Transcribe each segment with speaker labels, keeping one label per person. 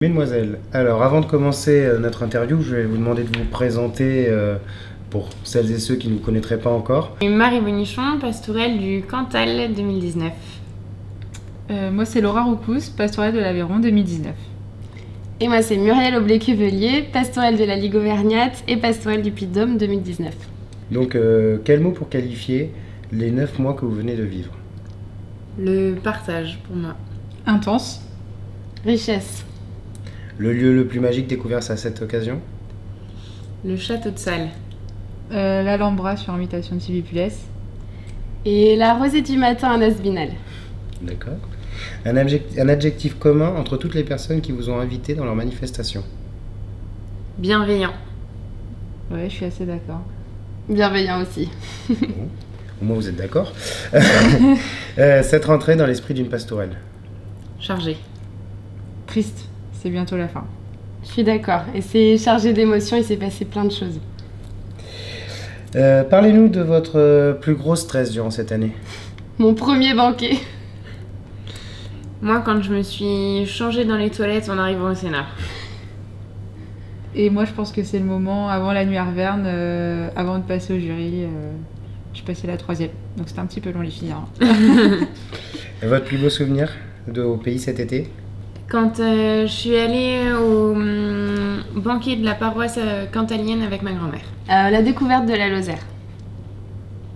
Speaker 1: Mesdemoiselles, alors avant de commencer notre interview, je vais vous demander de vous présenter pour celles et ceux qui ne vous connaîtraient pas encore.
Speaker 2: Marie Bonichon, pastorelle du Cantal 2019.
Speaker 3: Moi, c'est Laura Roucous, pastorelle de l'Aveyron 2019.
Speaker 4: Et moi, c'est Muriel Aublé-Cuvelier, pastorelle de la Ligue Auvergnate et pastorelle du Puy-de-Dôme 2019.
Speaker 1: Donc, quel mot pour qualifier les 9 mois que vous venez de vivre?
Speaker 2: Le partage pour moi.
Speaker 3: Intense.
Speaker 4: Richesse.
Speaker 1: Le lieu le plus magique découvert à cette occasion?
Speaker 2: Le château de Salles.
Speaker 3: L'Alhambra sur invitation de Sylvie Pulès.
Speaker 4: Et la rosée du matin à Nasbinal.
Speaker 1: D'accord. Un adjectif commun entre toutes les personnes qui vous ont invité dans leur manifestation?
Speaker 2: Bienveillant.
Speaker 3: Ouais, je suis assez d'accord.
Speaker 4: Bienveillant aussi.
Speaker 1: Bon. Au moins vous êtes d'accord. Cette rentrée dans l'esprit d'une pastorelle?
Speaker 2: Chargé.
Speaker 3: Triste, c'est bientôt la fin.
Speaker 4: Je suis d'accord. Et c'est chargé d'émotions, il s'est passé plein de choses.
Speaker 1: Parlez-nous de votre plus gros stress durant cette année.
Speaker 4: Mon premier banquet.
Speaker 2: Moi, quand je me suis changée dans les toilettes en arrivant au Sénat.
Speaker 3: Et moi, je pense que c'est le moment avant la nuit Arverne, avant de passer au jury. Je suis passée la 3e, donc c'était un petit peu long les filles.
Speaker 1: Et votre plus beau souvenir au pays cet été?
Speaker 2: Quand je suis allée au banquet de la paroisse cantalienne avec ma grand-mère.
Speaker 4: La découverte de la Lozère.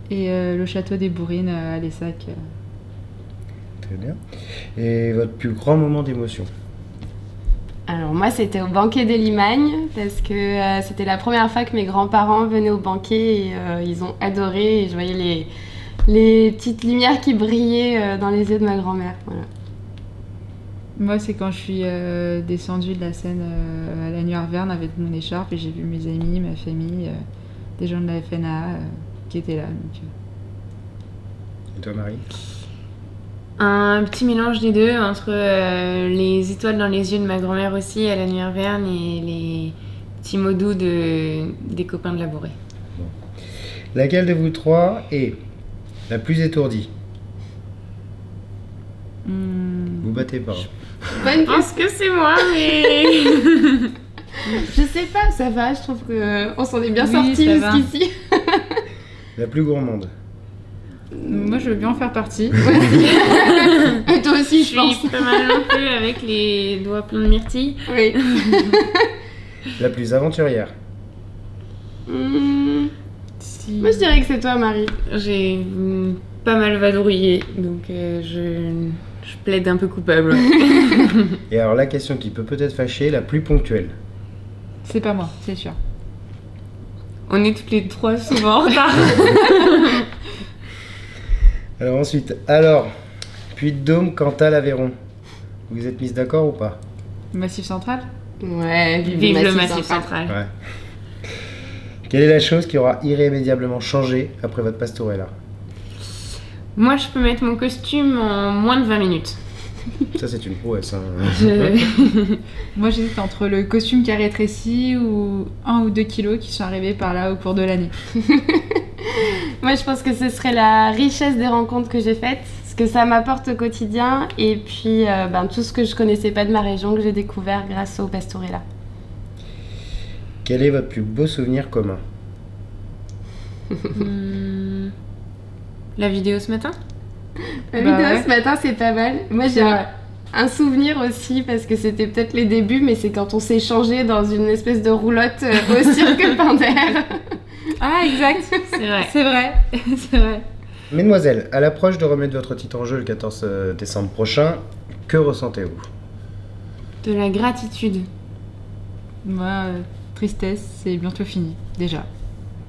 Speaker 3: Et le château des Bourrines à Lessac.
Speaker 1: Très bien. Et votre plus grand moment d'émotion?
Speaker 4: Alors moi, c'était au banquet des Limagnes, parce que c'était la première fois que mes grands-parents venaient au banquet et ils ont adoré. Et je voyais les petites lumières qui brillaient dans les yeux de ma grand-mère. Voilà.
Speaker 3: Moi, c'est quand je suis descendue de la scène à la nuit Arverne avec mon écharpe et j'ai vu mes amis, ma famille, des gens de la FNA qui étaient là. Donc,
Speaker 1: Et toi, Marie?
Speaker 2: Un petit mélange des deux, entre les étoiles dans les yeux de ma grand-mère aussi à la nuit Arverne et les petits mots doux des copains de la bourrée.
Speaker 1: Bon. Laquelle de vous trois est la plus étourdie? Vous battez pas.
Speaker 4: Bonne
Speaker 2: Je pense que c'est moi, mais...
Speaker 4: Je sais pas, ça va, je trouve qu'on s'en est bien
Speaker 3: Oui,
Speaker 4: sortis
Speaker 3: ça va.
Speaker 4: jusqu'ici.
Speaker 1: La plus gourmande?
Speaker 3: Moi, je veux bien en faire partie.
Speaker 4: Et toi aussi,
Speaker 2: Je
Speaker 4: je pense.
Speaker 2: suis pas mal non plus avec les doigts pleins de myrtilles.
Speaker 4: Oui.
Speaker 1: La plus aventurière?
Speaker 3: Si-
Speaker 4: Moi, je dirais que c'est toi, Marie.
Speaker 2: J'ai pas mal vadrouillé, donc je plaide un peu coupable.
Speaker 1: Et alors la question qui peut peut-être fâcher, la plus ponctuelle?
Speaker 3: C'est pas moi, c'est sûr.
Speaker 2: On est toutes les trois souvent en retard.
Speaker 1: Alors ensuite, Puy-de-Dôme, Cantal, Aveyron. Vous vous êtes mises d'accord ou pas?
Speaker 3: Massif central.
Speaker 4: Ouais,
Speaker 2: Vive le Massif central.
Speaker 1: Ouais. Quelle est la chose qui aura irrémédiablement changé après votre pastorella?
Speaker 2: Moi, je peux mettre mon costume en moins de 20 minutes.
Speaker 1: Ça c'est une prouesse. Hein.
Speaker 3: Moi, j'hésite entre le costume qui a rétréci ou 1 ou 2 kilos qui sont arrivés par là au cours de l'année.
Speaker 4: Moi, je pense que ce serait la richesse des rencontres que j'ai faites, ce que ça m'apporte au quotidien, et puis tout ce que je connaissais pas de ma région que j'ai découvert grâce au pastorella.
Speaker 1: Quel est votre plus beau souvenir commun?
Speaker 2: La vidéo ce matin?
Speaker 4: La
Speaker 3: Bah
Speaker 4: vidéo
Speaker 3: ouais.
Speaker 4: ce matin, c'est pas mal. Moi, j'ai
Speaker 3: Ouais.
Speaker 4: un souvenir aussi, parce que c'était peut-être les débuts, mais c'est quand on s'est changé dans une espèce de roulotte au cirque Pinder.
Speaker 3: Ah, exact.
Speaker 2: C'est vrai.
Speaker 3: C'est vrai. C'est vrai.
Speaker 1: Mesdemoiselles, à l'approche de remettre votre titre en jeu le 14 décembre prochain, que ressentez-vous?
Speaker 2: De la gratitude.
Speaker 3: Moi, tristesse, c'est bientôt fini, déjà.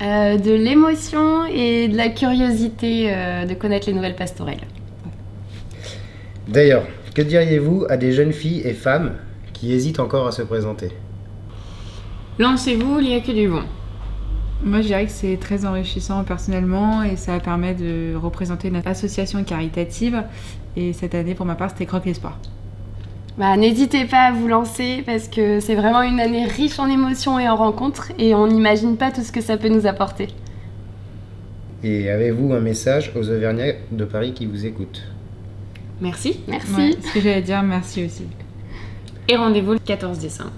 Speaker 4: De l'émotion et de la curiosité de connaître les nouvelles pastorelles.
Speaker 1: D'ailleurs, que diriez-vous à des jeunes filles et femmes qui hésitent encore à se présenter?
Speaker 2: Lancez-vous, il n'y a que du bon.
Speaker 3: Moi, je dirais que c'est très enrichissant personnellement et ça permet de représenter une association caritative. Et cette année, pour ma part, c'était Croque l'Espoir.
Speaker 4: N'hésitez pas à vous lancer parce que c'est vraiment une année riche en émotions et en rencontres et on n'imagine pas tout ce que ça peut nous apporter.
Speaker 1: Et avez-vous un message aux Auvergnats de Paris qui vous écoutent?
Speaker 2: Merci.
Speaker 4: Merci.
Speaker 3: Ouais, ce que j'allais dire, merci aussi.
Speaker 2: Et rendez-vous le 14 décembre.